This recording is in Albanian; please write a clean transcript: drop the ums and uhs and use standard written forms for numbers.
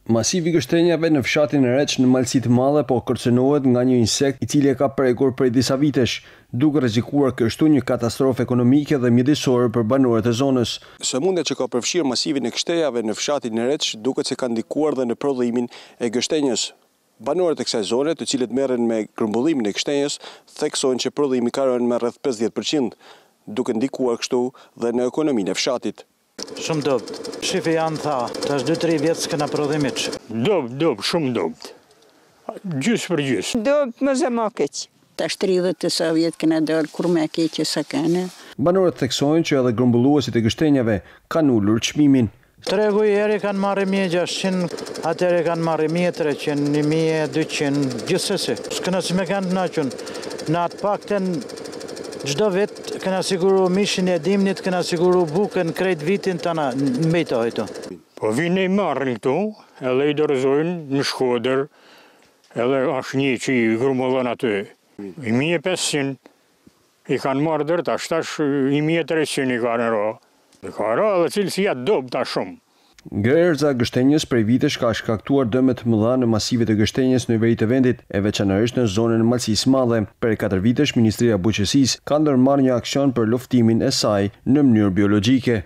Masivi gështenjave në fshatin e Reç në malësi të madhe po kërcënohet nga një insekt i cili ka prekur prej disa vitesh, duke rrezikuar kështu një katastrofë ekonomike dhe mjedisore për banorët e zonës. Sëmundja që ka përfshirë masivin e gështenjave në fshatin e Reç duket se ka ndikuar dhe në prodhimin e gështenjës. Banorët e kësaj zone, të cilët merren me grumbullimin e gështenjës, theksojnë që prodhimi ka rënë me rreth 50%, duke ndikuar kështu dhe në ekonominë e fshatit. Shumë dopt. Shifi janë tha, tash 2-3 vjetë s'kena prodhimit. Dopt, shumë dopt. Gjysë për gjysë. Dopt më zë më keq. Tash 30 sa vjetë kena dalë kur me keqë sa kene. Banorët theksojnë që edhe grumbulluesit e gështenjave kanë ulur çmimin. Tregu i eri kanë marrë 1.600, atëre kanë marrë 1.300, 1.200, gjithsesi. S'kena si me kanë të naqën. Në atë pakten çdo vit kena siguru mishin e dimnit, kena siguru bukën krejt vitin tana në mejtojto. Po vinë i marrin këtu, edhe i dorëzojnë në Shkodër, edhe është një që i grumullon aty. 1.500 i kanë marrë dërta, tash 1.300 i kanë ro. Ka ro edhe cilësia dobta shumë. Gërza e gështenjës prej vitesh ka shkaktuar dëme të mëdha në masivet e gështenjës në veri të vendit, e veçanërisht në zonën e malësisë madhe. Prej 4 vitesh, Ministria e Bujqësisë ka ndërmarrë një aksion për luftimin e saj në mënyrë biologjike.